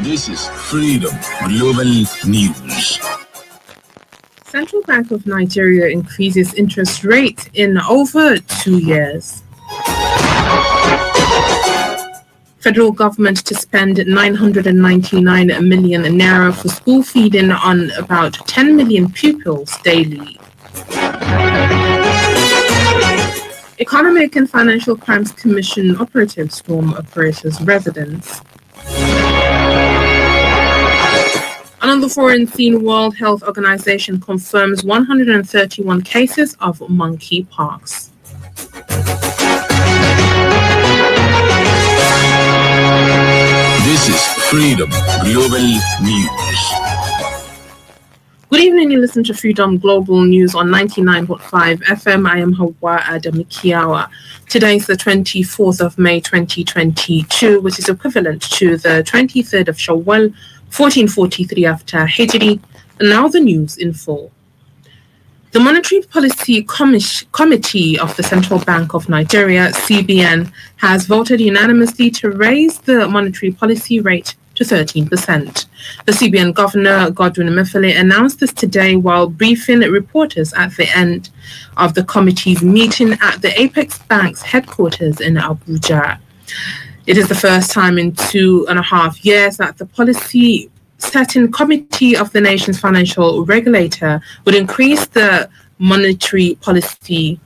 This is Freedom Global News. Central Bank of Nigeria increases interest rate in over 2 years. Federal government to spend 999 million naira for school feeding on about 10 million pupils daily. Economic and Financial Crimes Commission operatives storm operators' residence. And on the foreign scene, World Health Organization confirms 131 cases of monkeypox. This is Freedom Global News. Good evening, you listen to Freedom Global News on 99.5 FM. I am Hauwa Adamu Kiyawa. Today is the 24th of May 2022, which is equivalent to the 23rd of Shawwal, 1443 after Hijri. And now the news in full. The Monetary Policy Committee of the Central Bank of Nigeria, CBN, has voted unanimously to raise the monetary policy rate to 13%. The CBN Governor, Godwin Emefiele, announced this today while briefing reporters at the end of the committee's meeting at the Apex Bank's headquarters in Abuja. It is the first time in 2.5 years that the policy setting committee of the nation's financial regulator would increase the monetary policy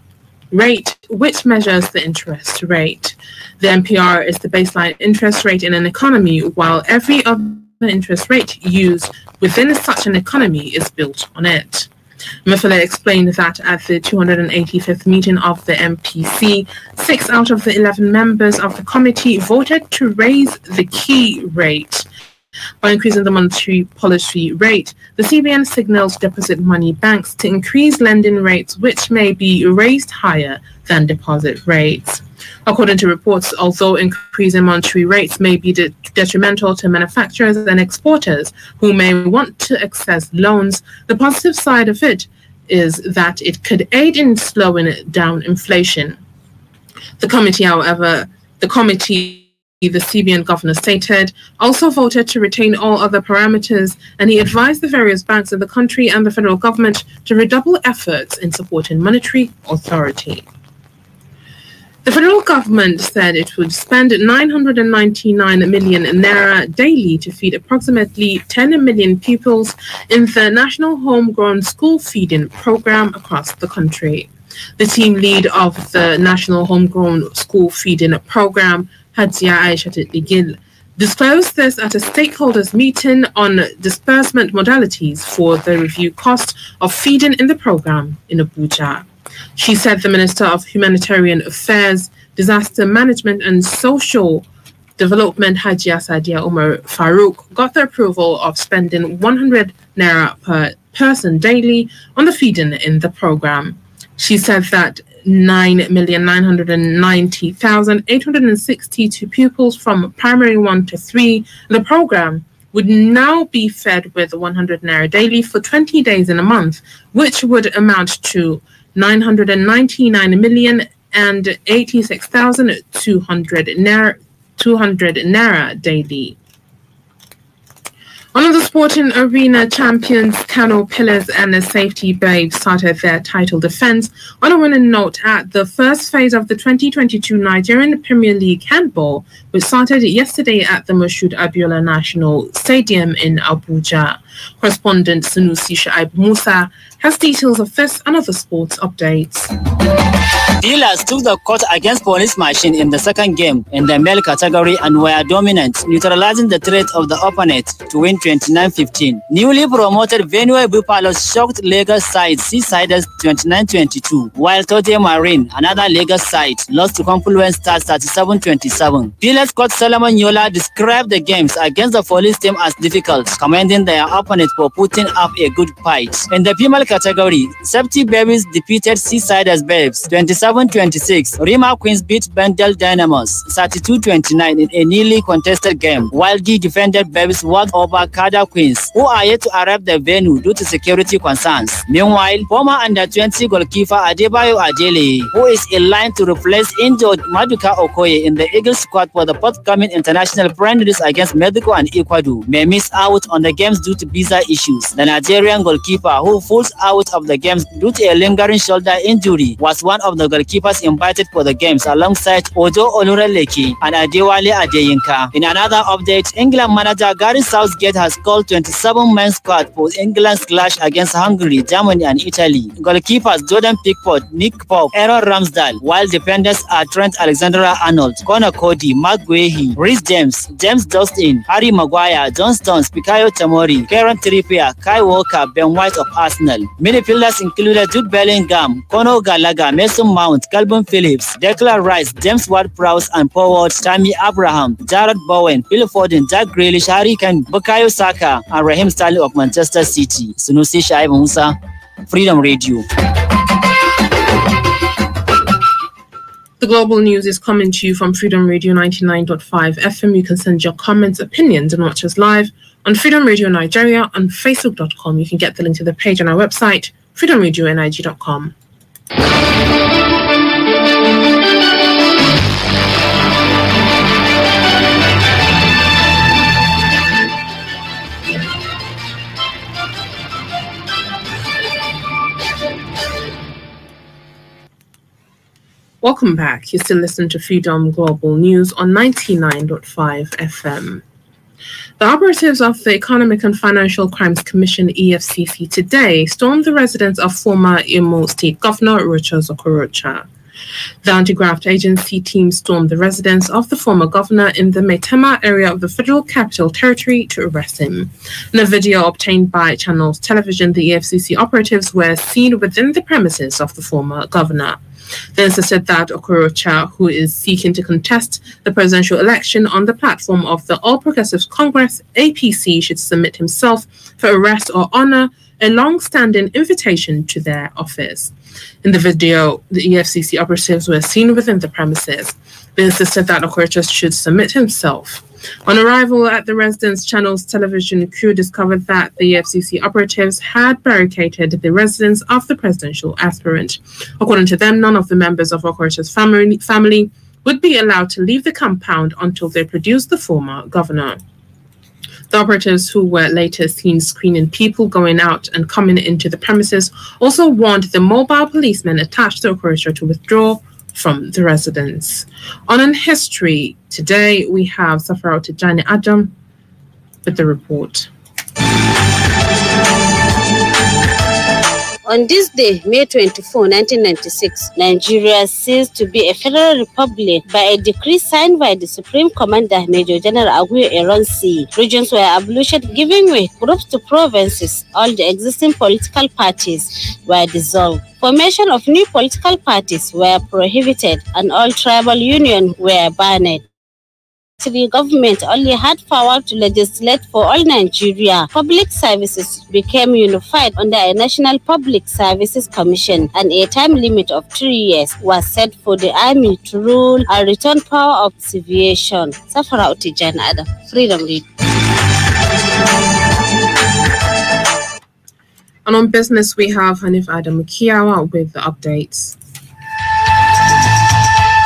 rate, which measures the interest rate. The MPR is the baseline interest rate in an economy, while every other interest rate used within such an economy is built on it. Emefiele explained that at the 285th meeting of the MPC, 6 out of the 11 members of the committee voted to raise the key rate. By increasing the monetary policy rate, the CBN signals deposit money banks to increase lending rates, which may be raised higher than deposit rates. According to reports, although increasing monetary rates may be detrimental to manufacturers and exporters who may want to access loans, the positive side of it is that it could aid in slowing down inflation. The CBN governor stated, also voted to retain all other parameters, and he advised the various banks in the country and the federal government to redouble efforts in supporting monetary authority. The federal government said it would spend 999 million naira daily to feed approximately 10 million pupils in the National Homegrown School Feeding Program across the country. The team lead of the National Homegrown School Feeding Program, Hajia Aisha disclosed this at a stakeholders meeting on disbursement modalities for the review cost of feeding in the program in Abuja. She said the Minister of Humanitarian Affairs, Disaster Management and Social Development, Hajia Sadia Umar Farouk, got the approval of spending 100 naira per person daily on the feeding in the program. She said that 9,990,862 pupils from primary 1 to 3 in the program would now be fed with 100 naira daily for 20 days in a month, which would amount to 999,086,200 naira daily. One of the sporting arena champions, Kano Pillars and the Safety Babes, started their title defense on a winning note at the first phase of the 2022 Nigerian Premier League handball, which started yesterday at the Moshood Abiola National Stadium in Abuja. Correspondent Sanusi Shaib Musa has details of this and other sports updates. Dealers took the court against Police Machine in the second game in the male category and were dominant, neutralizing the threat of the opponent to win 29-15. Newly promoted Benue Bupalos shocked Lagos side Seasiders 29-22, while Tote Marine, another Lagos side, lost to Confluence Stars 37-27. Dealers coach Solomon Yola described the games against the Police team as difficult, commending their opponent for putting up a good fight. In the female category, Safety Babies defeated Seasiders Babes 27 37-26, Rima Queens beat Bendel Dynamos 32-29 in a nearly contested game, while the defended Babes walked over Kada Queens, who are yet to arrive the venue due to security concerns. Meanwhile, former under-20 goalkeeper Adebayo Adele, who is in line to replace injured Maduka Okoye in the Eagles squad for the forthcoming international friendlies against Mexico and Ecuador, may miss out on the games due to visa issues. The Nigerian goalkeeper, who falls out of the games due to a lingering shoulder injury, was one of the goalkeepers invited for the games alongside Ojo Olureleke and Adewale Adeyinka. In another update, England manager Gary Southgate has called 27-man squad for England's clash against Hungary, Germany and Italy. Goalkeepers Jordan Pickford, Nick Pope, Aaron Ramsdale, while defenders are Trent Alexander-Arnold, Conor Cody, Mark Guehi, Reece James, James Justin, Harry Maguire, John Stones, Fikayo Tomori, Kieran Trippier, Kai Walker, Ben White of Arsenal. Midfielders included Jude Bellingham, Conor Gallagher, Mason Mount, Calvin Phillips, Declan Rice, James Ward-Prowse and forwards Tammy Abraham, Jared Bowen, Phil Foden, Jack Grealish, Harry Kane, Bukayo Saka and Raheem Sterling of Manchester City. Sunusi Shaib Musa, Freedom Radio. The Global News is coming to you from Freedom Radio 99.5 FM. You can send your comments, opinions and watch us live on Freedom Radio Nigeria on Facebook.com. You can get the link to the page on our website, freedomradionig.com. Welcome back. You're still listening to Freedom Global News on 99.5 FM. The operatives of the Economic and Financial Crimes Commission, EFCC, today stormed the residence of former Imo State Governor Rochas Okorocha. The anti-graft agency team stormed the residence of the former governor in the Maitama area of the Federal Capital Territory to arrest him. In a video obtained by Channels Television, the EFCC operatives were seen within the premises of the former governor. They insisted that Okorocha, who is seeking to contest the presidential election on the platform of the All Progressives Congress, APC, should submit himself for arrest or honor a long-standing invitation to their office. In the video, the EFCC operatives were seen within the premises. They insisted that Okorocha should submit himself. On arrival at the residence, Channels Television crew discovered that the EFCC operatives had barricaded the residence of the presidential aspirant. According to them, none of the members of Okorocha's family would be allowed to leave the compound until they produced the former governor. The operatives, who were later seen screening people going out and coming into the premises, also warned the mobile policemen attached to Okorocha to withdraw from the residence. On in history, today we have Safara Tijani Adam with the report. On this day, May 24, 1996, Nigeria ceased to be a federal republic by a decree signed by the Supreme Commander, Major General Aguiyi Ironsi. Regions were abolished, giving way groups to provinces. All the existing political parties were dissolved. Formation of new political parties were prohibited, and all tribal unions were banned. The government only had power to legislate for all Nigeria. Public services became unified under a National Public Services Commission, and a time limit of 3 years was set for the army to rule and return power of civilization. Safara Utijan Adam, Freedom Lead. And on business, we have Hauwa Adamu Kiyawa with the updates.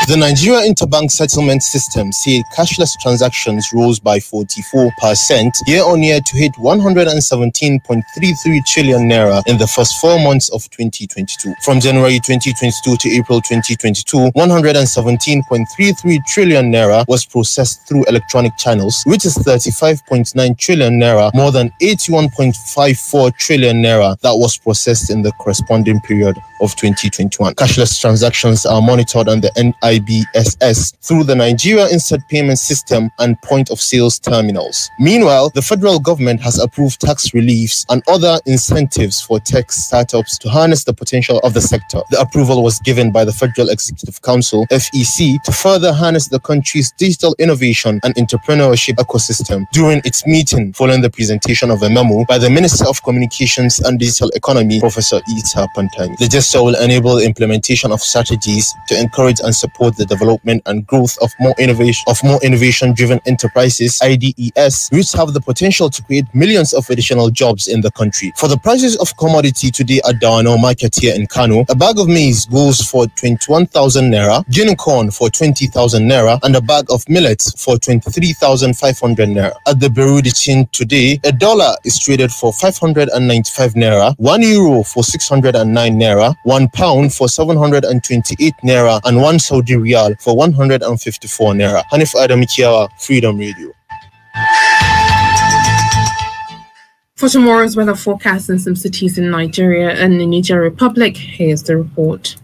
The Nigeria Interbank Settlement System said cashless transactions rose by 44% year-on-year to hit 117.33 trillion naira in the first 4 months of 2022. From January 2022 to April 2022, 117.33 trillion naira was processed through electronic channels, which is 35.9 trillion naira more than 81.54 trillion naira that was processed in the corresponding period of 2021. Cashless transactions are monitored on the NIBSS through the Nigeria Instant Payment System and point of sales terminals. Meanwhile, the federal government has approved tax reliefs and other incentives for tech startups to harness the potential of the sector. The approval was given by the Federal Executive Council, FEC, to further harness the country's digital innovation and entrepreneurship ecosystem during its meeting following the presentation of a memo by the Minister of Communications and Digital Economy, Professor Ita Pantani. The gesture sector will enable the implementation of strategies to encourage and support the development and growth of more innovation-driven enterprises (IDES), which have the potential to create millions of additional jobs in the country. For the prices of commodity today at Dawano Market here in Kano, a bag of maize goes for 21,000 naira, guinea corn for 20,000 naira, and a bag of millet for 23,500 naira. At the Bureau de Change today, a dollar is traded for 595 naira, 1 euro for 609 naira, 1 pound for 728 naira, and 1 Saudi Riyal for 154 naira. Hauwa Adamu Kiyawa, Freedom Radio. For tomorrow's weather forecast in some cities in Nigeria and the Niger Republic, here's the report.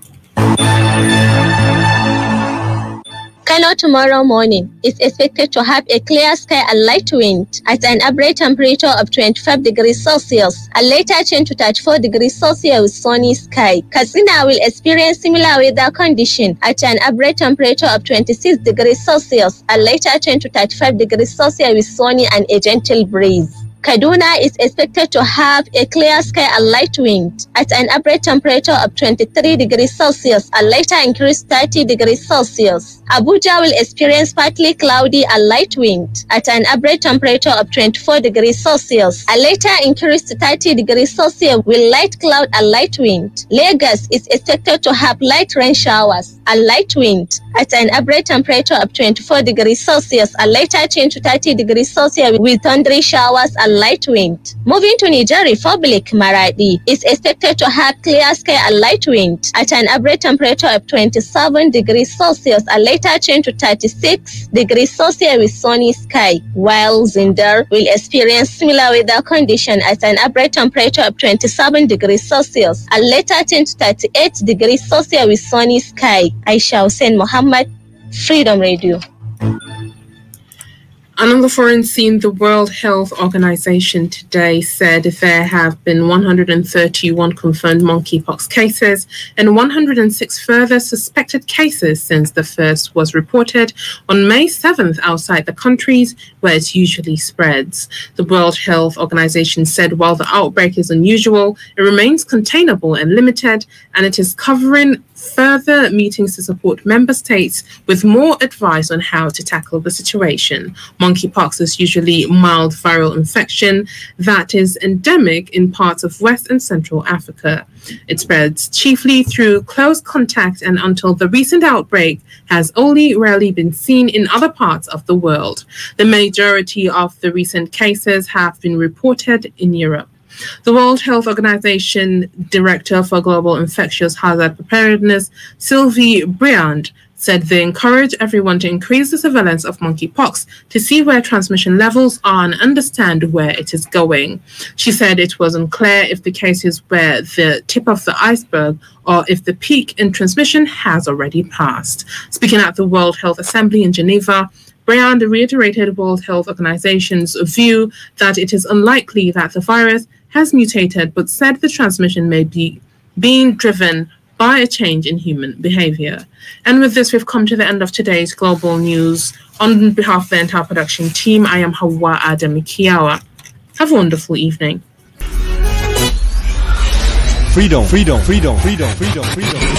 Kano tomorrow morning is expected to have a clear sky and light wind at an average temperature of 25 degrees Celsius and later change to 34 degrees Celsius with sunny sky. Katsina will experience similar weather condition at an average temperature of 26 degrees Celsius and later change to 35 degrees Celsius with sunny and a gentle breeze. Kaduna is expected to have a clear sky and light wind at an average temperature of 23 degrees Celsius and later increase 30 degrees Celsius. Abuja will experience partly cloudy and light wind at an average temperature of 24 degrees Celsius and later increase to 30 degrees Celsius with light cloud and light wind. Lagos is expected to have light rain showers and light wind at an average temperature of 24 degrees Celsius and later change to 30 degrees Celsius with thundery showers and light wind. Moving to Niger Republic, Maradi is expected to have clear sky and light wind at an average temperature of 27 degrees Celsius and later change to 36 degrees Celsius with sunny sky, while Zindar will experience similar weather condition at an average temperature of 27 degrees Celsius and later change to 38 degrees Celsius with sunny sky. Aisha Hussein Muhammad, Freedom Radio. And on the foreign scene, the World Health Organization today said there have been 131 confirmed monkeypox cases and 106 further suspected cases since the first was reported on May 7th outside the countries where it usually spreads. The World Health Organization said while the outbreak is unusual, it remains containable and limited, and it is covering further meetings to support member states with more advice on how to tackle the situation. Monkeypox is usually mild viral infection that is endemic in parts of West and Central Africa. It spreads chiefly through close contact and until the recent outbreak has only rarely been seen in other parts of the world. The majority of the recent cases have been reported in Europe. The World Health Organization Director for Global Infectious Hazard Preparedness, Sylvie Briand, said they encourage everyone to increase the surveillance of monkeypox to see where transmission levels are and understand where it is going. She said it was unclear if the cases were the tip of the iceberg or if the peak in transmission has already passed. Speaking at the World Health Assembly in Geneva, Briand reiterated World Health Organization's view that it is unlikely that the virus has mutated, but said the transmission may be being driven by a change in human behavior. And with this, we've come to the end of today's global news. On behalf of the entire production team, I am Hauwa Adamu Kiyawa. Have a wonderful evening. Freedom, freedom, freedom, freedom, freedom, freedom.